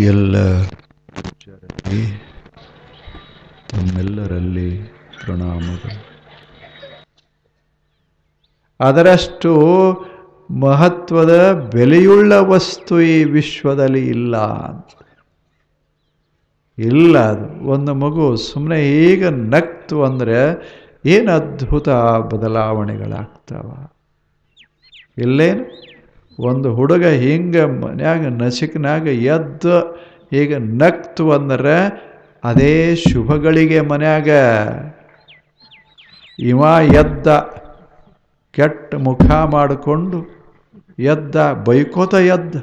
ಎಲ್ಲ ಪೂಜ್ಯರಲ್ಲಿ ತಮ್ಮೆಲ್ಲರಲ್ಲಿ ಪ್ರಣಾಮಗಳು. ಅದರಷ್ಟು ಮಹತ್ವದ ಬೆಲೆಯುಳ್ಳ ವಸ್ತು ಈ ವಿಶ್ವದಲ್ಲಿ ಇಲ್ಲ. ಇಲ್ಲ. ಅದು ಒಂದು ಮಗು ಸುಮ್ಮನೆ ಈಗ ನಕ್ತು ಅಂದರೆ ಏನು ಅದ್ಭುತ ಬದಲಾವಣೆಗಳಾಗ್ತಾವ. ಇಲ್ಲೇನು ಒಂದು ಹುಡುಗ ಹಿಂಗೆ ಮನ್ಯಾಗ ನಸಿಕ್ನಾಗ ಎದ್ದು ಈಗ ನಕ್ತು ಅಂದರೆ ಅದೇ ಶುಭಗಳಿಗೆ ಮನ್ಯಾಗ. ಇವ ಎದ್ದ ಕೆಟ್ಟ ಮುಖ ಮಾಡಿಕೊಂಡು ಎದ್ದ ಬೈಕೋತ ಎದ್ದ.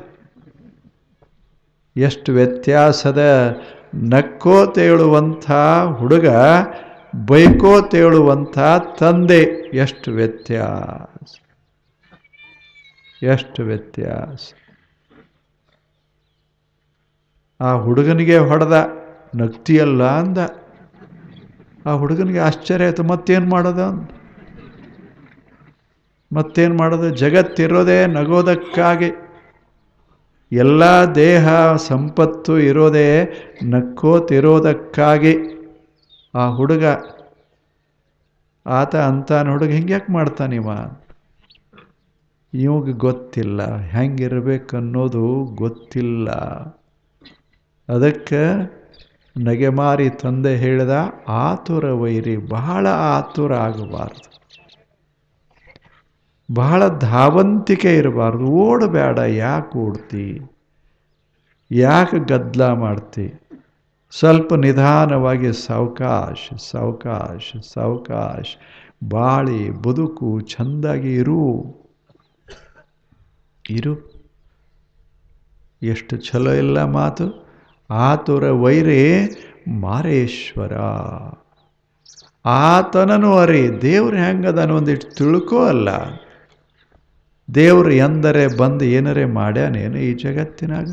ಎಷ್ಟು ವ್ಯತ್ಯಾಸದ. ನಕ್ಕೋತೇಳುವಂಥ ಹುಡುಗ ಬೈಕೋತೇಳುವಂಥ ತಂದೆ. ಎಷ್ಟು ವ್ಯತ್ಯಾಸ, ಎಷ್ಟು ವ್ಯತ್ಯಾಸ. ಆ ಹುಡುಗನಿಗೆ ಹೊಡೆದ, ನಗ್ತಿಯಲ್ಲ ಅಂದ. ಆ ಹುಡುಗನಿಗೆ ಆಶ್ಚರ್ಯ ಆಯಿತು. ಮತ್ತೇನು ಮಾಡೋದು ಅಂದ. ಮತ್ತೇನು ಮಾಡೋದು? ಜಗತ್ತಿರೋದೇ ನಗೋದಕ್ಕಾಗಿ. ಎಲ್ಲ ದೇಹ ಸಂಪತ್ತು ಇರೋದೇ ನಕ್ಕೋತಿರೋದಕ್ಕಾಗಿ. ಆ ಹುಡುಗ ಆತ ಅಂತಾನ, ಹುಡುಗ ಹಿಂಗ್ಯಾಕೆ ಮಾಡ್ತಾನಿವ? ಇವಾಗ ಗೊತ್ತಿಲ್ಲ, ಹೆಂಗಿರ್ಬೇಕನ್ನೋದು ಗೊತ್ತಿಲ್ಲ. ಅದಕ್ಕೆ ನಗೆಮಾರಿ ತಂದೆ ಹೇಳಿದ, ಆತುರ ವೈರಿ, ಬಹಳ ಆತುರ ಆಗಬಾರ್ದು, ಬಹಳ ಧಾವಂತಿಕೆ ಇರಬಾರ್ದು. ಓಡಬೇಡ. ಯಾಕೆ ಓಡ್ತಿ? ಯಾಕೆ ಗದ್ದಲ ಮಾಡ್ತಿ? ಸ್ವಲ್ಪ ನಿಧಾನವಾಗಿ ಸಾವಕಾಶ ಸಾವಕಾಶ ಸಾವಕಾಶ ಬಾಳಿ ಬದುಕು ಚೆಂದಾಗಿ ಇರು. ಎಷ್ಟು ಚಲೋ ಇಲ್ಲ ಮಾತು. ಆತುರ ವೈರಿ ಮಾರೇಶ್ವರ. ಆತನನು ಅರಿ. ದೇವ್ರು ಹೆಂಗದನು ಒಂದಿಟ್ಟು ತಿಳ್ಕೋ. ಅಲ್ಲ, ದೇವ್ರು ಎಂದರೆ ಬಂದು ಏನರೇ ಮಾಡ್ಯಾನೇನು ಈ ಜಗತ್ತಿನಾಗ?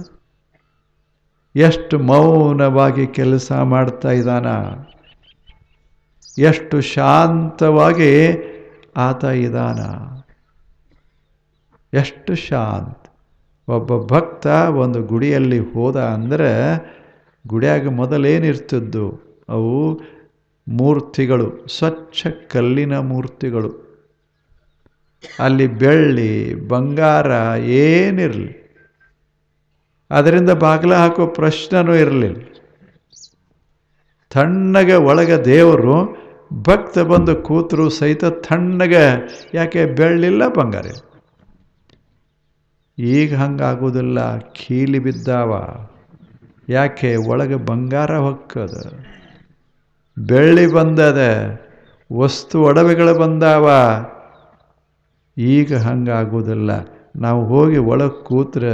ಎಷ್ಟು ಮೌನವಾಗಿ ಕೆಲಸ ಮಾಡ್ತಾ ಇದ್ದಾನ, ಎಷ್ಟು ಶಾಂತವಾಗಿ ಆತ ಇದ್ದಾನ, ಎಷ್ಟು ಶಾಂತ. ಒಬ್ಬ ಭಕ್ತ ಒಂದು ಗುಡಿಯಲ್ಲಿ ಹೋದ ಅಂದರೆ ಗುಡಿಯಾಗ ಮೊದಲೇನಿರ್ತಿದ್ದು? ಅವು ಮೂರ್ತಿಗಳು, ಸ್ವಚ್ಛ ಕಲ್ಲಿನ ಮೂರ್ತಿಗಳು. ಅಲ್ಲಿ ಬೆಳ್ಳಿ ಬಂಗಾರ ಏನಿರಲಿ, ಅದರಿಂದ ಬಾಗಿಲ ಹಾಕೋ ಪ್ರಶ್ನೆನೂ ಇರಲಿಲ್ಲ. ತಣ್ಣಗೆ ಒಳಗೆ ದೇವರು. ಭಕ್ತ ಬಂದು ಕೂತರು ಸಹಿತ ತಣ್ಣಗೆ. ಯಾಕೆ? ಬೆಳ್ಳಿಲ್ಲ, ಬಂಗಾರ. ಈಗ ಹಂಗಾಗೋದಿಲ್ಲ, ಕೀಲಿ ಬಿದ್ದಾವ. ಯಾಕೆ? ಒಳಗೆ ಬಂಗಾರ ಹೊಕ್ಕದ, ಬೆಳ್ಳಿ ಬಂದದ, ವಸ್ತು ಒಡವೆಗಳು ಬಂದಾವ. ಈಗ ಹಂಗಾಗೋದಿಲ್ಲ. ನಾವು ಹೋಗಿ ಒಳಗೆ ಕೂತ್ರೆ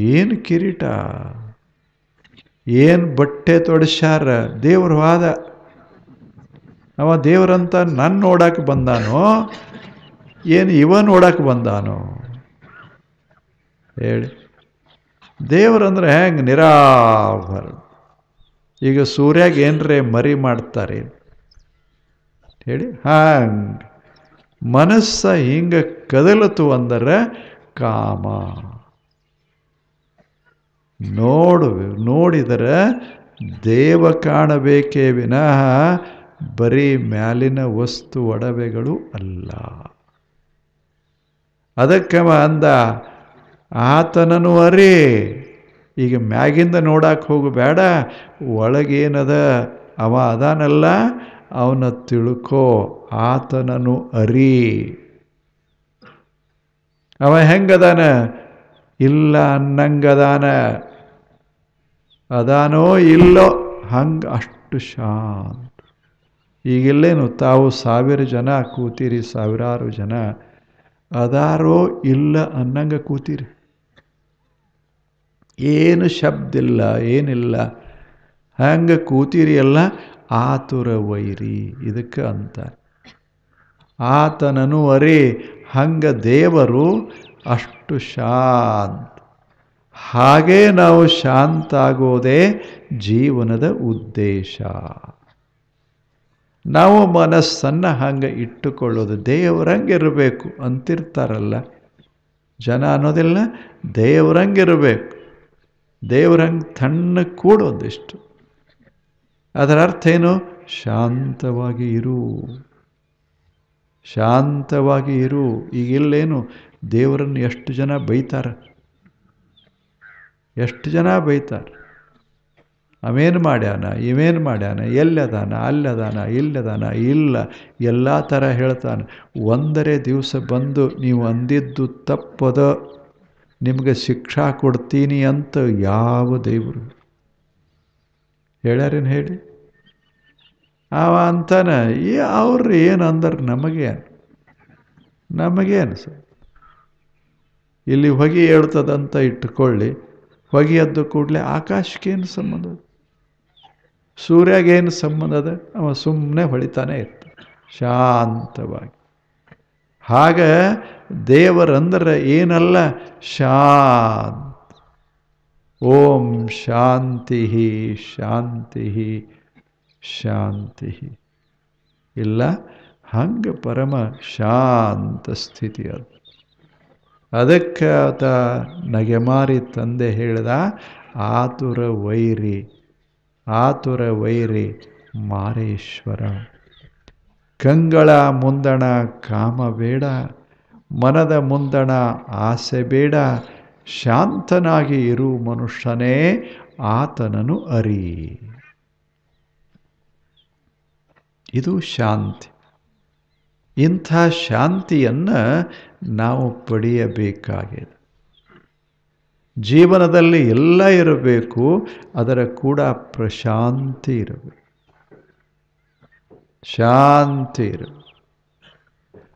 ಏನು ಕಿರೀಟ, ಏನು ಬಟ್ಟೆ ತೊಡಸ್ಯಾರ. ದೇವ್ರ ವಾದ. ಅವ ದೇವ್ರಂತ ನನ್ನ ನೋಡಕ್ಕೆ ಬಂದಾನೋ ಏನು ಇವ ನೋಡಕ್ಕೆ ಬಂದಾನೋ ಹೇಳಿ? ದೇವ್ರಂದ್ರೆ ಹೆಂಗೆ? ನಿರಾಭರ. ಈಗ ಸೂರ್ಯಾಗ ಏನರೇ ಮರಿ ಮಾಡ್ತಾರೆ ಹೇಳಿ? ಹಂಗೆ ಮನಸ್ಸ ಹಿಂಗೆ ಕದಲತು ಅಂದರೆ ಕಾಮ. ನೋಡಿದರೆ ದೇವ ಕಾಣಬೇಕೇ ವಿನಃ ಬರೀ ಮ್ಯಾಲಿನ ವಸ್ತು ಒಡವೆಗಳು ಅಲ್ಲ. ಅದಕ್ಕೆ ಅಂದ, ಆತನನು ಅರಿ. ಈಗ ಮ್ಯಾಗಿಂದ ನೋಡಕ್ಕೆ ಹೋಗಬೇಡ, ಒಳಗೇನದ ಅವ ಅದಾನಲ್ಲ ಅವನ ತಿಳ್ಕೋ. ಆತನನು ಅರಿ. ಅವ ಹೆಂಗದಾನ? ಇಲ್ಲ ಅನ್ನಂಗದಾನ. ಅದಾನೋ ಇಲ್ಲೋ ಹಂಗೆ ಅಷ್ಟು ಶಾಂತ. ಈಗಿಲ್ಲೇನು ತಾವು 1000 ಜನ ಕೂತೀರಿ, ಸಾವಿರಾರು ಜನ ಅದಾರೋ ಇಲ್ಲ ಅನ್ನಂಗೆ ಕೂತೀರಿ. ಏನು ಶಬ್ದ ಇಲ್ಲ, ಏನಿಲ್ಲ, ಹಂಗೆ ಕೂತೀರಿ. ಎಲ್ಲ ಆತುರ ವೈರಿ. ಇದಕ್ಕೆ ಅಂತ ಆತನನು ಅರಿ. ಹಂಗೆ ದೇವರು ಅಷ್ಟು ಶಾಂತ. ಹಾಗೇ ನಾವು ಶಾಂತ ಆಗೋದೇ ಜೀವನದ ಉದ್ದೇಶ. ನಾವು ಮನಸ್ಸನ್ನು ಹಂಗೆ ಇಟ್ಟುಕೊಳ್ಳೋದು. ದೇವರಂಗಿರಬೇಕು ಅಂತಿರ್ತಾರಲ್ಲ ಜನ ಅನ್ನೋದಿಲ್ಲ, ದೇವರಂಗಿರಬೇಕು. ದೇವ್ರಂಗೆ ತಣ್ಣ ಕೂಡೊಂದಿಷ್ಟು. ಅದರ ಅರ್ಥ ಏನು? ಶಾಂತವಾಗಿ ಇರು, ಶಾಂತವಾಗಿ ಇರು. ಈಗಿಲ್ಲೇನು ದೇವರನ್ನು ಎಷ್ಟು ಜನ ಬೈತಾರೆ, ಎಷ್ಟು ಜನ ಬೈತಾರೆ. ಅವೇನು ಮಾಡ್ಯಾನ, ಇವೇನು ಮಾಡ್ಯಾನ, ಎಲ್ಲದಾನ, ಅಲ್ಲದಾನ, ಇಲ್ಲದಾನ, ಇಲ್ಲ ಎಲ್ಲ ಥರ ಹೇಳ್ತಾನೆ. ಒಂದರೆ ದಿವಸ ಬಂದು ನೀವು ಅಂದಿದ್ದು ತಪ್ಪದ, ನಿಮಗೆ ಶಿಕ್ಷಾ ಕೊಡ್ತೀನಿ ಅಂತ ಯಾವ ದೇವರು ಹೇಳ್ಯಾರೇನು ಹೇಳಿ? ಅವ ಅಂತಾನೆ, ಅವ್ರು ಏನು ಅಂದ್ರೆ ನಮಗೇನು ಸರ್? ಇಲ್ಲಿ ಹೊಗೆ ಹೇಳ್ತದಂತ ಇಟ್ಕೊಳ್ಳಿ, ಹೊಗೆ ಎದ್ದು ಕೂಡಲೇ ಆಕಾಶಕ್ಕೇನು ಸಂಬಂಧ, ಸೂರ್ಯಗೇನು ಸಂಬಂಧ ಅದ? ಅವ ಸುಮ್ಮನೆ ಹೊಳಿತಾನೆ ಇರ್ತಾನೆ ಶಾಂತವಾಗಿ. ಹಾಗೆ ದೇವರಂದ್ರೆ ಏನಲ್ಲ, ಶಾಂತ. ಓಂ ಶಾಂತಿ ಶಾಂತಿ ಶಾಂತಿ. ಇಲ್ಲ, ಹಂಗೆ ಪರಮ ಶಾಂತ ಸ್ಥಿತಿ ಅದು. ಅದಕ್ಕೆ ಆತ ನಗೆಮಾರಿ ತಂದೆ ಹೇಳಿದ, ಆತುರ ವೈರಿ ಮಾರೇಶ್ವರ. ಕಂಗಳ ಮುಂದಣ ಕಾಮ ಬೇಡ, ಮನದ ಮುಂದಣ ಆಸೆ ಬೇಡ, ಶಾಂತನಾಗಿ ಇರು ಮನುಷ್ಯನೇ, ಆತನನ್ನು ಅರಿ. ಇದು ಶಾಂತಿ. ಇಂಥ ಶಾಂತಿಯನ್ನು ನಾವು ಪಡೆಯಬೇಕಾಗಿದೆ. ಜೀವನದಲ್ಲಿ ಎಲ್ಲ ಇರಬೇಕು, ಅದರ ಕೂಡ ಪ್ರಶಾಂತಿ ಇರಬೇಕು, ಶಾಂತಿ ಇರಬೇಕು.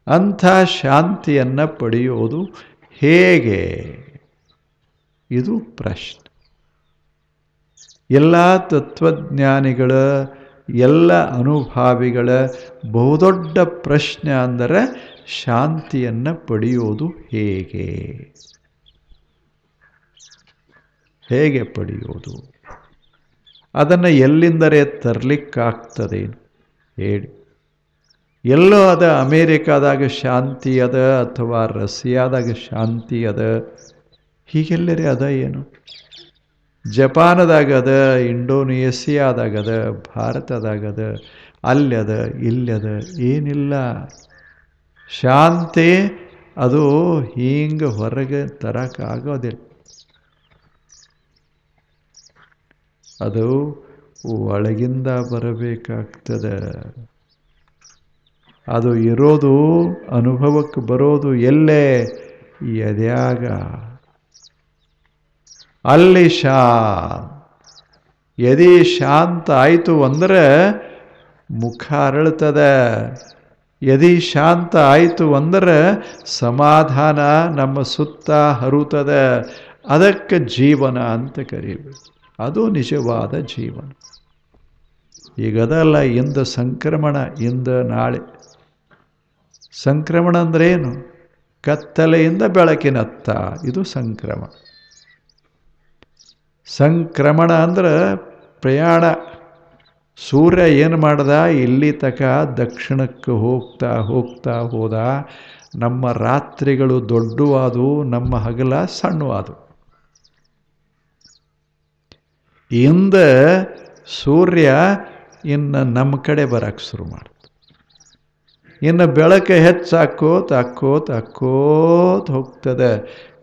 ಅಂಥ ಶಾಂತಿಯನ್ನು ಪಡೆಯೋದು ಹೇಗೆ? ಇದು ಪ್ರಶ್ನೆ. ಎಲ್ಲ ತತ್ವಜ್ಞಾನಿಗಳ, ಎಲ್ಲ ಅನುಭಾವಿಗಳ ಬಹುದೊಡ್ಡ ಪ್ರಶ್ನೆ ಅಂದರೆ ಶಾಂತಿಯನ್ನು ಪಡೆಯೋದು ಹೇಗೆ? ಹೇಗೆ ಪಡೆಯೋದು? ಅದನ್ನು ಎಲ್ಲಿಂದರೆ ತರಲಿಕ್ಕಾಗ್ತದೇನು ಹೇಳಿ? ಎಲ್ಲೋ ಅದ ಅಮೇರಿಕಾದಾಗ ಶಾಂತಿ ಅದ, ಅಥವಾ ರಷ್ಯಾದಾಗ ಶಾಂತಿ ಅದ, ಹೀಗೆಲ್ಲರೇ ಅದ ಏನು? ಜಪಾನದಾಗದ, ಇಂಡೋನೇಷಿಯಾದಾಗದ, ಭಾರತದಾಗದ, ಅಲ್ಲದ ಇಲ್ಲದ ಏನಿಲ್ಲ. ಶಾಂತಿ ಅದು ಹಿಂಗೆ ಹೊರಗೆ ತರಕ್ಕಾಗೋದಿಲ್ಲ. ಅದು ಒಳಗಿಂದ ಬರಬೇಕಾಗ್ತದೆ. ಅದು ಇರೋದು, ಅನುಭವಕ್ಕೆ ಬರೋದು ಎಲ್ಲೇ? ಎದ್ಯಾಗ. ಅಲ್ಲಿ ಎದೆ ಶಾಂತ ಆಯಿತು ಅಂದರೆ ಮುಖ ಅರಳ್ತದೆ. ಎದೆ ಶಾಂತ ಆಯಿತು ಅಂದರೆ ಸಮಾಧಾನ ನಮ್ಮ ಸುತ್ತ ಹರುತ್ತದೆ. ಅದಕ್ಕೆ ಜೀವನ ಅಂತ ಕರೀಬೇಕು. ಅದು ನಿಜವಾದ ಜೀವನ. ಈಗದಲ್ಲ, ಇಂದ ಸಂಕ್ರಮಣ, ಇಂದ ನಾಳೆ. ಸಂಕ್ರಮಣ ಅಂದ್ರೆ ಏನು? ಕತ್ತಲೆಯಿಂದ ಬೆಳಕಿನತ್ತ, ಇದು ಸಂಕ್ರಮಣ. ಸಂಕ್ರಮಣ ಅಂದ್ರೆ ಪ್ರಯಾಣ. ಸೂರ್ಯ ಏನು ಮಾಡ್ದ? ಇಲ್ಲಿ ತಕ ದಕ್ಷಿಣಕ್ಕೆ ಹೋಗ್ತಾ ಹೋಗ್ತಾ ಹೋದ. ನಮ್ಮ ರಾತ್ರಿಗಳು ದೊಡ್ಡವಾದವು, ನಮ್ಮ ಹಗಲ ಸಣ್ಣವಾದವು. ಇಂದ ಸೂರ್ಯ ಇನ್ನು ನಮ್ಮ ಕಡೆ ಬರಕ್ಕೆ ಶುರು ಮಾಡ್ತ. ಇನ್ನು ಬೆಳಕು ಹೆಚ್ಚಾಕೋತ ಅಕ್ಕೋತ ಅಕ್ಕೋತ ಹೋಗ್ತದೆ.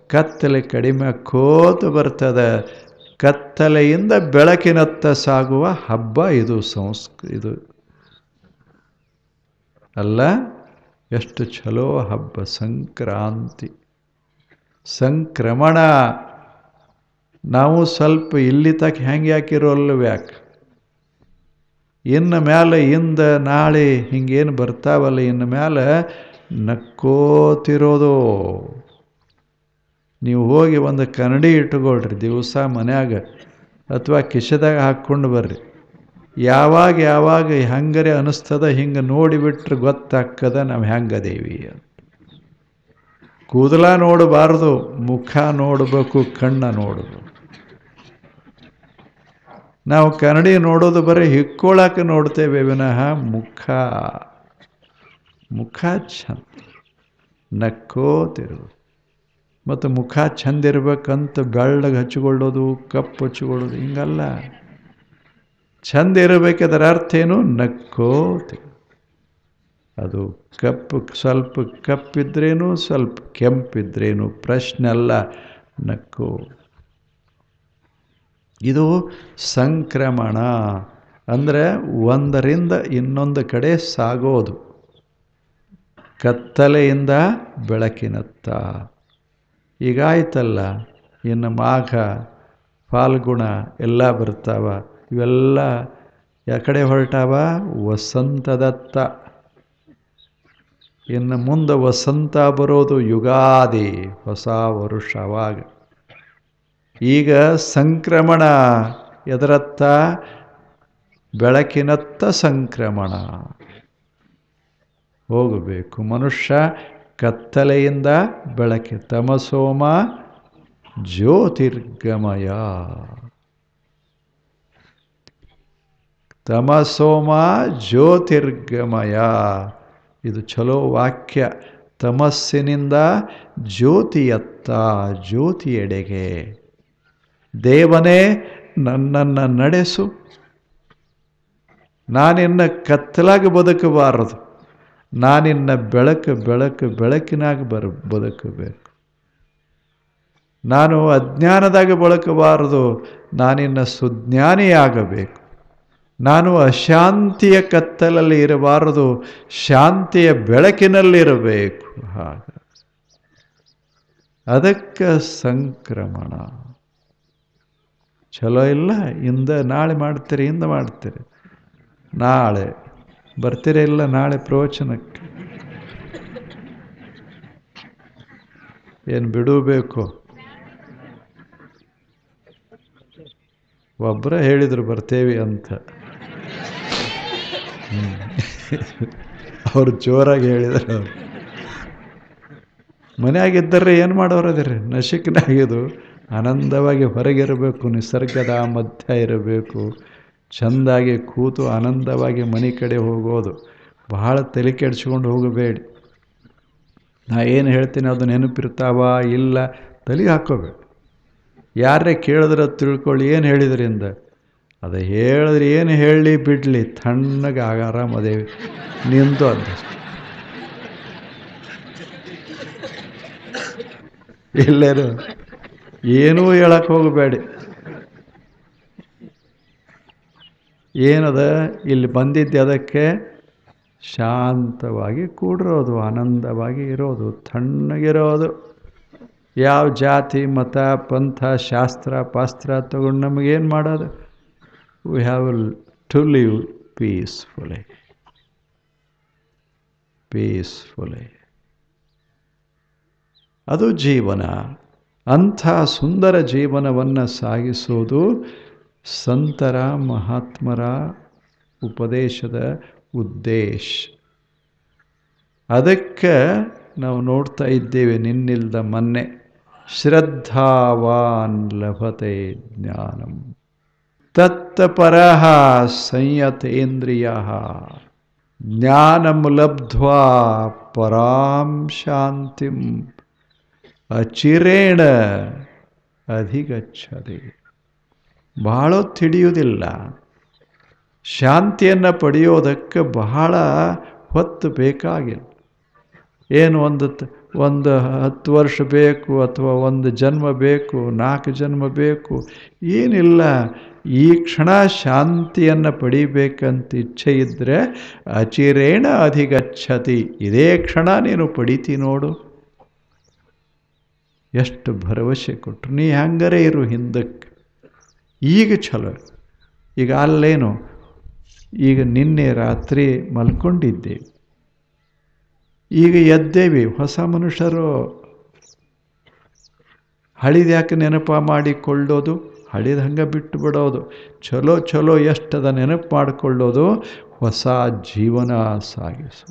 ಕತ್ತಲೆ ಕಡಿಮೆ ಅಕ್ಕೋತ ಬರ್ತದೆ. ಕತ್ತಲೆಯಿಂದ ಬೆಳಕಿನತ್ತ ಸಾಗುವ ಹಬ್ಬ ಇದು. ಇದು ಅಲ್ಲ, ಎಷ್ಟು ಚಲೋ ಹಬ್ಬ ಸಂಕ್ರಾಂತಿ. ಸಂಕ್ರಮಣ ನಾವು ಸ್ವಲ್ಪ ಇಲ್ಲಿ ತಕ್ಕ ಹೆಂಗೆ ಯಾಕಿರೋಲ್ವ? ಯಾಕೆ? ಇನ್ನು ಮೇಲೆ ಇಂದ ನಾಳೆ ಹಿಂಗೇನು ಬರ್ತಾವಲ್ಲ, ಇನ್ನು ಮೇಲೆ ನಕ್ಕೋತಿರೋದು. ನೀವು ಹೋಗಿ ಒಂದು ಕನ್ನಡಿ ಇಟ್ಕೊಳ್ರಿ ದಿವಸ ಮನ್ಯಾಗ, ಅಥವಾ ಕಿಶೆದಾಗ ಹಾಕ್ಕೊಂಡು ಬರ್ರಿ. ಯಾವಾಗ ಹೆಂಗರೆ ಅನಿಸ್ತದ ಹಿಂಗೆ ನೋಡಿಬಿಟ್ರೆ ಗೊತ್ತಾಗ್ತದ ನಾವು ಹೆಂಗದೇವಿ ಅಂತ. ಕೂದಲ ನೋಡಬಾರ್ದು, ಮುಖ ನೋಡಬೇಕು, ಕಣ್ಣ ನೋಡಬೇಕು. ನಾವು ಕನ್ನಡಿ ನೋಡೋದು ಬರೀ ಹಿಕ್ಕೊಳಕ್ಕೆ ನೋಡ್ತೇವೆ ವಿನಃ ಮುಖ ಚಂದ ನಕ್ಕೋತಿರು. ಮತ್ತು ಮುಖ ಚಂದ ಇರ್ಬೇಕಂತ ಬೆಳ್ಳಗೆ ಹಚ್ಚಿಕೊಳ್ಳೋದು, ಕಪ್ಪು ಹಚ್ಚಿಕೊಳ್ಳೋದು ಹಿಂಗಲ್ಲ. ಚಂದ ಇರಬೇಕಾದ್ರೆ ಅರ್ಥ ಏನು? ನಕ್ಕೋತೆ. ಅದು ಕಪ್ಪು, ಸ್ವಲ್ಪ ಕಪ್ಪಿದ್ರೇನು ಸ್ವಲ್ಪ ಕೆಂಪಿದ್ರೇನು ಪ್ರಶ್ನೆ ಅಲ್ಲ, ನಕ್ಕು. ಇದು ಸಂಕ್ರಮಣ ಅಂದರೆ ಒಂದರಿಂದ ಇನ್ನೊಂದು ಕಡೆ ಸಾಗೋದು, ಕತ್ತಲೆಯಿಂದ ಬೆಳಕಿನತ್ತ. ಈಗಾಯ್ತಲ್ಲ, ಇನ್ನು ಮಾಘ ಫಾಲ್ಗುಣ ಎಲ್ಲ ಬರ್ತಾವ. ಇವೆಲ್ಲ ಯಾಕಡೆ ಹೊರಟಾವ? ವಸಂತದತ್ತ. ಇನ್ನು ಮುಂದೆ ವಸಂತ ಬರೋದು ಯುಗಾದಿ, ಹೊಸ ವರುಷವಾಗ. ಈಗ ಸಂಕ್ರಮಣ ಎದರತ್ತ? ಬೆಳಕಿನತ್ತ ಸಂಕ್ರಮಣ ಹೋಗಬೇಕು. ಮನುಷ್ಯ ಕತ್ತಲೆಯಿಂದ ಬೆಳಕೆ. ತಮಸೋಮ ಜ್ಯೋತಿರ್ಗಮಯ. ತಮಸೋಮ ಜ್ಯೋತಿರ್ಗಮಯ. ಇದು ಚಲೋ ವಾಕ್ಯ. ತಮಸ್ಸಿನಿಂದ ಜ್ಯೋತಿಯತ್ತ, ಜ್ಯೋತಿಯೆಡೆಗೆ. ದೇವನೇ ನನ್ನನ್ನು ನಡೆಸು. ನಾನಿನ್ನ ಕತ್ತಲಾಗಿ ಬದುಕಬಾರದು. ನಾನಿನ್ನ ಬೆಳಕಿನಾಗ ಬದುಕಬೇಕು. ನಾನು ಅಜ್ಞಾನದಾಗ ಬದುಕಬಾರದು. ನಾನಿನ್ನ ಸುಜ್ಞಾನಿಯಾಗಬೇಕು. ನಾನು ಅಶಾಂತಿಯ ಕತ್ತಲಲ್ಲಿ ಇರಬಾರದು, ಶಾಂತಿಯ ಬೆಳಕಿನಲ್ಲಿರಬೇಕು. ಹಾಗ ಅದಕ್ಕೆ ಸಂಕ್ರಮಣ. ಚಲೋ ಇಲ್ಲ? ನಾಳೆ ಮಾಡ್ತೀರಿ, ಹಿಂದೆ ಮಾಡ್ತೀರಿ, ನಾಳೆ ಬರ್ತೀರ ಇಲ್ಲ, ನಾಳೆ ಪ್ರವಚನಕ್ಕೆ ಏನು ಬಿಡಬೇಕು? ಒಬ್ಬರೇ ಹೇಳಿದರು ಬರ್ತೇವಿ ಅಂತ. ಅವ್ರು ಜೋರಾಗಿ ಹೇಳಿದ್ರು. ಮನೆಯಾಗಿದ್ದರೆ ಏನು ಮಾಡೋರದಿರಿ? ನಶಿಕನಾಗಿದ್ದು ಆನಂದವಾಗಿ ಹೊರಗಿರಬೇಕು, ನಿಸರ್ಗದ ಮಧ್ಯ ಇರಬೇಕು, ಚೆಂದಾಗಿ ಕೂತು ಆನಂದವಾಗಿ ಮನೆ ಕಡೆ ಹೋಗೋದು. ಬಹಳ ತಲೆ ಕೆಡಿಸ್ಕೊಂಡು ಹೋಗಬೇಡಿ. ನಾ ಏನು ಹೇಳ್ತೀನಿ ಅದು ನೆನಪಿರ್ತಾವ ಇಲ್ಲ ತಲೆ ಹಾಕೋಬೇಡಿ. ಯಾರೇ ಕೇಳಿದ್ರೆ ತಿಳ್ಕೊಳ್ಳಿ ಏನು ಹೇಳಿದ್ರಿಂದ. ಅದು ಹೇಳಿದ್ರೆ ಏನು ಹೇಳಲಿ ಬಿಡಲಿ, ತಣ್ಣಗೆ ಆರಾಮ ಅದೇವಿ ನಿಂತು ಅಂತ. ಎಲ್ಲರೂ ಏನೂ ಹೇಳಕ್ಕೆ ಹೋಗಬೇಡಿ. ಏನದ ಇಲ್ಲಿ ಬಂದಿದ್ದೆ ಅದಕ್ಕೆ ಶಾಂತವಾಗಿ ಕೂಡಿರೋದು, ಆನಂದವಾಗಿ ಇರೋದು, ತಣ್ಣಗಿರೋದು. ಯಾವ ಜಾತಿ ಮತ ಪಂಥ ಶಾಸ್ತ್ರ ಪಾಸ್ತ್ರ ತಗೊಂಡು ನಮಗೇನು ಮಾಡೋದು? We have to live peacefully. ಅದು ಜೀವನ. ಅಂಥ ಸುಂದರ ಜೀವನವನ್ನು ಸಾಗಿಸೋದು ಸಂತರ ಮಹಾತ್ಮರ ಉಪದೇಶದ ಉದ್ದೇಶ. ಅದಕ್ಕೆ ನಾವು ನೋಡ್ತಾ ಇದ್ದೇವೆ ನಿನ್ನಿಲ್ದ ಮೊನ್ನೆ, ಶ್ರದ್ಧಾವಾನ್ ಲಭತೆ ಜ್ಞಾನಂ ತತ್ತಪರಃ ಸಂಯತೇಂದ್ರಿಯಃ ಜ್ಞಾನಂ ಲಬ್ಧ್ವಾ ಪರಾಂ ಶಾಂತಿಂ ಅಚಿರೇಣ ಅಧಿಗಚ್ಚತಿ. ಬಹಳ ತಿಳಿಯುವುದಿಲ್ಲ. ಶಾಂತಿಯನ್ನು ಪಡೆಯೋದಕ್ಕೆ ಬಹಳ ಹೊತ್ತು ಬೇಕಾಗಿಲ್ಲ. ಏನು ಒಂದು 10 ವರ್ಷ ಬೇಕು, ಅಥವಾ 1 ಜನ್ಮ ಬೇಕು, 4 ಜನ್ಮ ಬೇಕು, ಏನಿಲ್ಲ. ಈ ಕ್ಷಣ ಶಾಂತಿಯನ್ನು ಪಡಿಬೇಕಂತ ಇಚ್ಛೆ ಇದ್ದರೆ ಅಚಿರೇಣ ಅಧಿಗಚ್ಚತಿ, ಇದೇ ಕ್ಷಣ ನೀನು ಪಡಿತಿ ನೋಡು. ಎಷ್ಟು ಭರವಸೆ ಕೊಟ್ಟರು. ನೀ ಹಂಗರೇ ಇರು ಹಿಂದಕ್ಕೆ. ಈಗ ಚಲೋ. ಈಗ ಅಲ್ಲೇನು, ಈಗ ನಿನ್ನೆ ರಾತ್ರಿ ಮಲ್ಕೊಂಡಿದ್ದೇವೆ, ಈಗ ಎದ್ದೇವಿ ಹೊಸ ಮನುಷ್ಯರು. ಹಳಿದ್ಯಾಕೆ ನೆನಪು ಮಾಡಿಕೊಳ್ಳೋದು? ಹಳಿದ ಹಂಗೆ ಬಿಟ್ಟು ಬಿಡೋದು. ಚಲೋ ಎಷ್ಟದ ನೆನಪು ಮಾಡಿಕೊಳ್ಳೋದು. ಹೊಸ ಜೀವನ ಸಾಗಿಸು.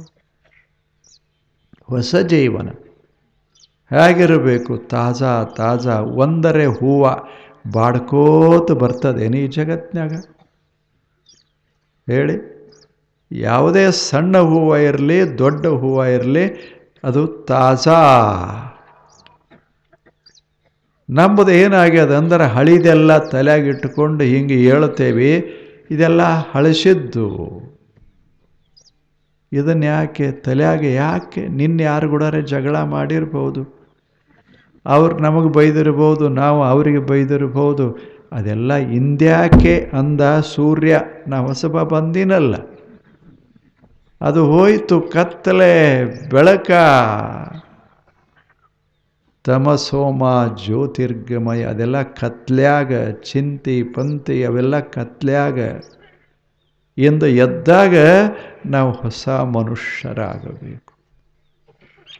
ಹೊಸ ಜೀವನ ಹೇಗಿರಬೇಕು? ತಾಜಾ ಒಂದರೆ ಹೂವು ಬಾಡ್ಕೋತ ಬರ್ತದೇನು ಈ ಜಗತ್ತಿನಾಗ? ಹೇಳಿ. ಯಾವುದೇ ಸಣ್ಣ ಹೂವು ಇರಲಿ, ದೊಡ್ಡ ಹೂವು ಇರಲಿ, ಅದು ತಾಜಾ ನಮ್ಮದು ಏನಾಗ್ಯದ ಅಂದ್ರೆ ಹಳಿದೆಲ್ಲ ತಲೆಯಾಗಿಟ್ಟುಕೊಂಡು ಹಿಂಗೆ ಹೇಳ್ತೇವೆ, ಇದೆಲ್ಲ ಹಳಸಿದ್ದು. ಇದನ್ನು ಯಾಕೆ ತಲೆಯಾಗೆ ಯಾಕೆ ನಿನ್ನೆ ಯಾರು ಕೂಡಾರೆ ಜಗಳ ಮಾಡಿರ್ಬೋದು, ಅವ್ರು ನಮಗೆ ಬೈದಿರ್ಬೋದು, ನಾವು ಅವರಿಗೆ ಬೈದಿರ್ಬೋದು. ಅದೆಲ್ಲ ಇಂದ್ಯಾಕೆ ಅಂದ ಸೂರ್ಯ ನಾ ಹೊಸಬ ಬಂದಿನಲ್ಲ, ಅದು ಹೋಯಿತು ಕತ್ತಲೆ ಬೆಳಕ. ತಮಸೋಮ ಜ್ಯೋತಿರ್ಗಮಯ, ಅದೆಲ್ಲ ಕತ್ಲ್ಯಾಗ ಚಿಂತಿ ಪಂತಿ ಅವೆಲ್ಲ ಕತ್ಲ್ಯಾಗ ಎಂದು ಎದ್ದಾಗ ನಾವು ಹೊಸ ಮನುಷ್ಯರಾಗಬೇಕು.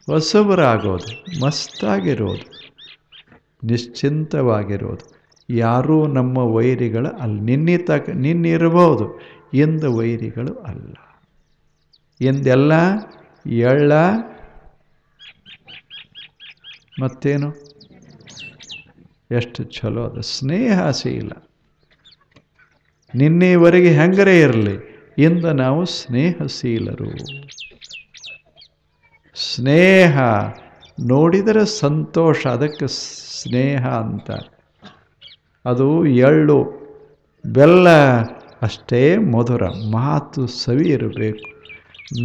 ಹೊಸಬರಾಗೋದು, ಮಸ್ತಾಗಿರೋದು, ನಿಶ್ಚಿಂತವಾಗಿರೋದು. ಯಾರೂ ನಮ್ಮ ವೈರಿಗಳು ಅಲ್ಲ. ನಿನ್ನಿರಬಹುದು, ಎಂದು ವೈರಿಗಳು ಅಲ್ಲ. ಎಂದೆಲ್ಲ ಎಳ್ಳ ಮತ್ತೇನು ಎಷ್ಟು ಚಲೋ ಅದು ಸ್ನೇಹಶೀಲ. ನಿನ್ನೆವರೆಗೆ ಹೆಂಗರೇ ಇರಲಿ, ಇಂದ ನಾವು ಸ್ನೇಹಶೀಲರು. ಸ್ನೇಹ ನೋಡಿದರೆ ಸಂತೋಷ, ಅದಕ್ಕೆ ಸ್ನೇಹ ಅಂತ. ಅದು ಎಳ್ಳು ಬೆಲ್ಲ ಅಷ್ಟೇ ಮಧುರ. ಮಾತು ಸವಿ ಇರಬೇಕು,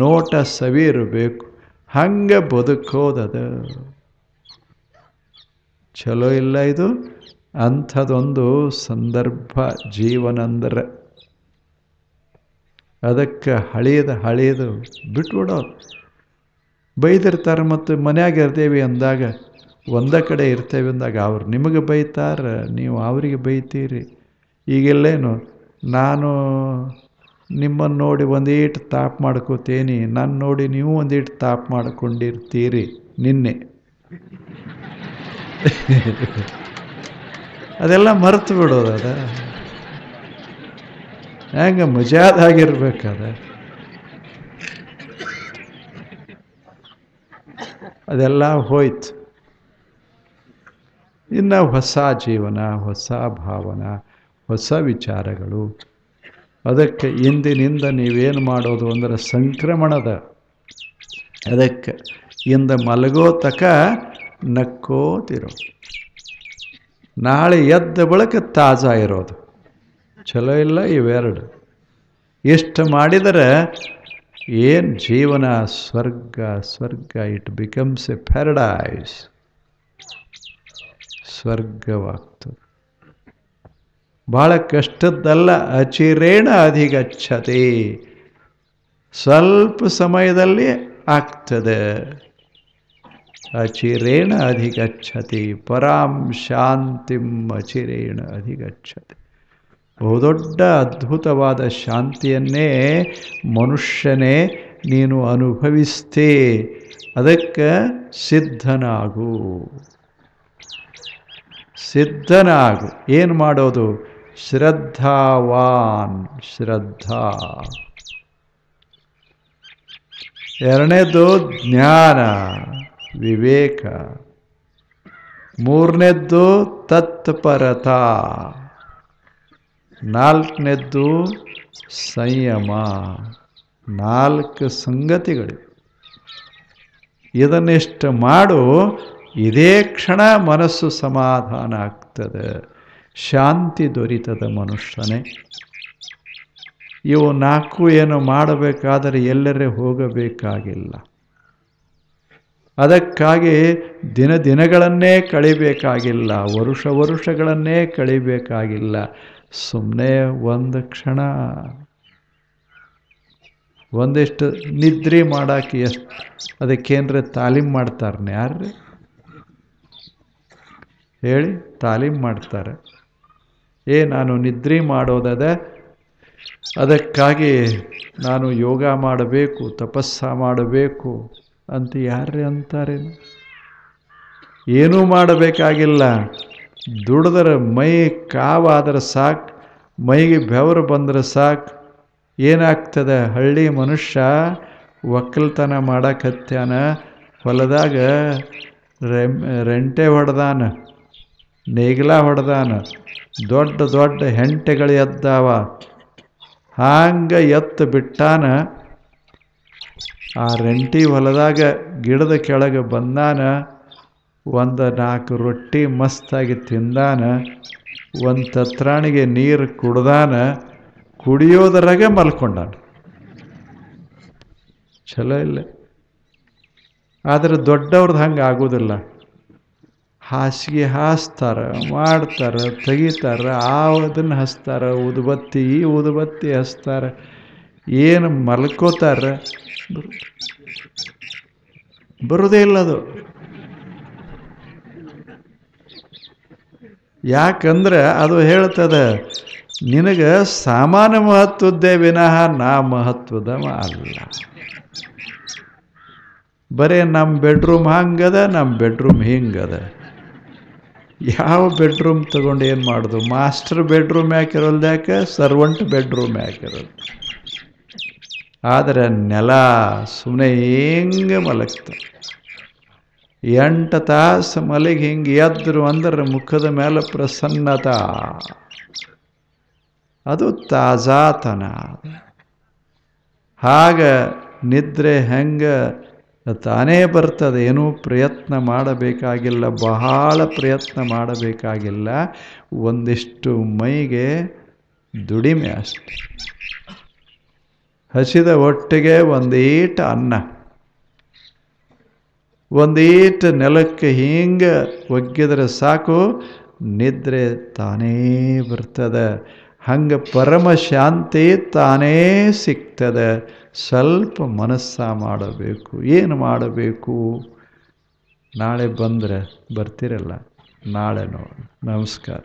ನೋಟ ಸವಿ ಇರಬೇಕು, ಹಂಗೆ ಬದುಕೋದದ. ಚಲೋ ಇಲ್ಲ ಇದು? ಅಂಥದ್ದೊಂದು ಸಂದರ್ಭ ಜೀವನ ಅಂದ್ರೆ. ಅದಕ್ಕೆ ಹಳೆಯದು ಬಿಟ್ಬಿಡೋದು. ಬೈದಿರ್ತಾರೆ, ಮತ್ತು ಮನ್ಯಾಗ ಇರ್ತೇವೆ ಅಂದಾಗ, ಒಂದೇ ಕಡೆ ಇರ್ತೇವೆ ಅಂದಾಗ ಅವ್ರು ನಿಮಗೆ ಬೈತಾರೆ, ನೀವು ಅವರಿಗೆ ಬೈತೀರಿ. ಈಗೆಲ್ಲೇನು ನಾನು ನಿಮ್ಮನ್ನು ನೋಡಿ ಒಂದೀಟು ತಾಪ್ ಮಾಡ್ಕೋತೀನಿ, ನಾನು ನೋಡಿ ನೀವು ಒಂದೀಟು ತಾಪ್ ಮಾಡ್ಕೊಂಡಿರ್ತೀರಿ. ನಿನ್ನೆ ಅದೆಲ್ಲ ಮರೆತು ಬಿಡೋದು. ಅದ ಹೆಂಗೆ ಮಜಾದಾಗಿರ್ಬೇಕದ. ಅದೆಲ್ಲ ಹೋಯ್ತು. ಇನ್ನು ಹೊಸ ಜೀವನ, ಹೊಸ ಭಾವನಾ, ಹೊಸ ವಿಚಾರಗಳು. ಅದಕ್ಕೆ ಇಂದಿನಿಂದ ನೀವೇನು ಮಾಡೋದು ಅಂದರೆ ಸಂಕ್ರಮಣದ. ಅದಕ್ಕೆ ಇಂದ ಮಲಗೋ ತಕ ನಕ್ಕೋತಿರೋ, ನಾಳೆ ಎದ್ದ ಬಳಿಕ ತಾಜಾ ಇರೋದು. ಚಲೋ ಇಲ್ಲ ಇವೆರಡು? ಇಷ್ಟು ಮಾಡಿದರೆ ಏನು ಜೀವನ ಸ್ವರ್ಗ. It becomes a paradise. ಸ್ವರ್ಗವಾಗ್ತದೆ. ಭಾಳ ಕಷ್ಟದ್ದಲ್ಲ. ಅಚಿರೇಣ ಅಧಿಗಚ್ಚತೆ, ಸ್ವಲ್ಪ ಸಮಯದಲ್ಲಿ ಆಗ್ತದೆ. ಅಚಿರೇಣ ಅಧಿಗಚ್ಚತಿ ಪರಾಂ ಶಾಂತಿಂ ಅಚಿರೇಣ ಅಧಿಗಚ್ಚತಿ. ಬಹುದೊಡ್ಡ ಅದ್ಭುತವಾದ ಶಾಂತಿಯನ್ನೇ ಮನುಷ್ಯನೇ ನೀನು ಅನುಭವಿಸ್ತೇ. ಅದಕ್ಕೆ ಸಿದ್ಧನಾಗು. ಏನು ಮಾಡೋದು? ಶ್ರದ್ಧಾವಾನ್. ಶ್ರದ್ಧಾ. ಎರಡನೇದು ಜ್ಞಾನ ವಿವೇಕ. ಮೂರನೇದ್ದು ತತ್ಪರತಾ. ನಾಲ್ಕನೇದ್ದು ಸಂಯಮ. 4 ಸಂಗತಿಗಳು. ಇದನ್ನಿಷ್ಟು ಮಾಡು, ಇದೇ ಕ್ಷಣ ಮನಸ್ಸು ಸಮಾಧಾನ ಆಗ್ತದೆ, ಶಾಂತಿ ದೊರೀತದ ಮನುಷ್ಯನೇ. ಇವು 4 ಏನು ಮಾಡಬೇಕಾದರೆ ಎಲ್ಲರೇ ಹೋಗಬೇಕಾಗಿಲ್ಲ. ಅದಕ್ಕಾಗಿ ದಿನಗಳನ್ನೇ ಕಳಿಬೇಕಾಗಿಲ್ಲ, ವರುಷಗಳನ್ನೇ ಕಳಿಬೇಕಾಗಿಲ್ಲ. ಸುಮ್ಮನೆ ಒಂದು ಕ್ಷಣ ಒಂದಿಷ್ಟು ನಿದ್ರೆ ಮಾಡಾಕಿ ಎಷ್ಟು ಅದಕ್ಕೇನ್ರೆ ತಾಲೀಮ್ ಮಾಡ್ತಾರನೆ ಯಾರ್ರಿ ಹೇಳಿ? ತಾಲೀಮ್ ಮಾಡ್ತಾರೆ. ನಾನು ನಿದ್ರೆ ಮಾಡೋದದ, ಅದಕ್ಕಾಗಿ ನಾನು ಯೋಗ ಮಾಡಬೇಕು, ತಪಸ್ಸ ಮಾಡಬೇಕು ಅಂತ ಯಾರ್ರಿ ಅಂತಾರೆ? ಏನೂ ಮಾಡಬೇಕಾಗಿಲ್ಲ. ದುಡಿದ್ರೆ ಮೈ ಕಾವಾದ್ರೆ ಸಾಕು, ಮೈಗೆ ಬೆವರು ಬಂದ್ರೆ ಸಾಕು. ಏನಾಗ್ತದೆ? ಹಳ್ಳಿ ಮನುಷ್ಯ ಒಕ್ಕಲ್ತನ ಮಾಡಕತ್ಯಾನ, ಹೊಲದಾಗ ರೆಂಟೆ ಹೊಡೆದಾನ, ನೇಗಿಲ ಹೊಡೆದಾನ, ದೊಡ್ಡ ಹೆಂಟೆಗಳು ಎದ್ದಾವ. ಹಾಂಗೆ ಎತ್ತು ಬಿಟ್ಟಾನ. ಆ ರೆಂಟಿ ಹೊಲದಾಗ ಗಿಡದ ಕೆಳಗೆ ಬಂದಾನ. ಒಂದು 4 ರೊಟ್ಟಿ ಮಸ್ತಾಗಿ ತಿಂದಾನ, ಒಂದು ತತ್ರಾಣಿಗೆ ನೀರು ಕುಡ್ದಾನ, ಕುಡಿಯೋದ್ರಾಗೆ ಮಲ್ಕೊಂಡಾನ. ಚಲೋ ಇಲ್ಲ. ಆದರೆ ದೊಡ್ಡವ್ರದ್ದು ಹಂಗೆ ಆಗೋದಿಲ್ಲ. ಹಾಸಿಗೆ ಹಾಸ್ತಾರೆ, ಮಾಡ್ತಾರೆ, ತೆಗಿತಾರೆ, ಅದನ್ನು ಹಚ್ತಾರೆ, ಊದುಬತ್ತಿ ಹಚ್ತಾರೆ, ಏನು ಮಲ್ಕೋತಾರೆ, ಬರೋದೇ ಇಲ್ಲ ಅದು. ಯಾಕಂದ್ರೆ ಅದು ಹೇಳ್ತದೆ, ನಿನಗೆ ಸಾಮಾನ್ಯ ಮಹತ್ವದ್ದೇ ವಿನಃ ನಾ ಮಹತ್ವದ ಅಲ್ಲ. ಬರೀ ನಮ್ಮ ಬೆಡ್ರೂಮ್ ಹಂಗದ, ನಮ್ಮ ಬೆಡ್ರೂಮ್ ಹಿಂಗದ. ಯಾವ ಬೆಡ್ರೂಮ್ ತಗೊಂಡು ಏನು ಮಾಡೋದು? ಮಾಸ್ಟರ್ ಬೆಡ್ರೂಮ್ ಯಾಕಿರೋಲ್ದು? ಯಾಕೆ? ಸರ್ವಂಟ್ ಬೆಡ್ರೂಮ್ ಯಾಕಿರೋದು? ಆದರೆ ನೆಲ ಸುಮ್ಮನೆ ಹಿಂಗೆ ಮಲಗ್ತದೆ. 8 ತಾಸು ಮಲಗಿ ಹಿಂಗೆ ಎದ್ರು ಅಂದ್ರೆ ಮುಖದ ಮೇಲೆ ಪ್ರಸನ್ನತ, ಅದು ತಾಜಾತನ. ಹಾಗ ನಿದ್ರೆ ಹೆಂಗೆ ತಾನೇ ಬರ್ತದೆ, ಏನೂ ಪ್ರಯತ್ನ ಮಾಡಬೇಕಾಗಿಲ್ಲ, ಬಹಳ ಪ್ರಯತ್ನ ಮಾಡಬೇಕಾಗಿಲ್ಲ. ಒಂದಿಷ್ಟು ಮೈಗೆ ದುಡಿಮೆ ಅಷ್ಟೆ. ಹಸಿದ ಹೊಟ್ಟೆಗೆ ಒಂದೀಟ ಅನ್ನ, ಒಂದೀಟ ನೆಲಕ್ಕೆ ಹಿಂಗೆ ಒಗ್ಗಿದ್ರೆ ಸಾಕು, ನಿದ್ರೆ ತಾನೇ ಬರ್ತದೆ. ಹಂಗೆ ಪರಮ ಶಾಂತಿ ತಾನೇ ಸಿಗ್ತದೆ. ಸ್ವಲ್ಪ ಮನಸ್ಸ ಮಾಡಬೇಕು. ಏನು ಮಾಡಬೇಕು? ನಾಳೆ ಬಂದರೆ ಬರ್ತೀರಲ್ಲ, ನಾಳೆ ನೋಡಿ. ನಮಸ್ಕಾರ.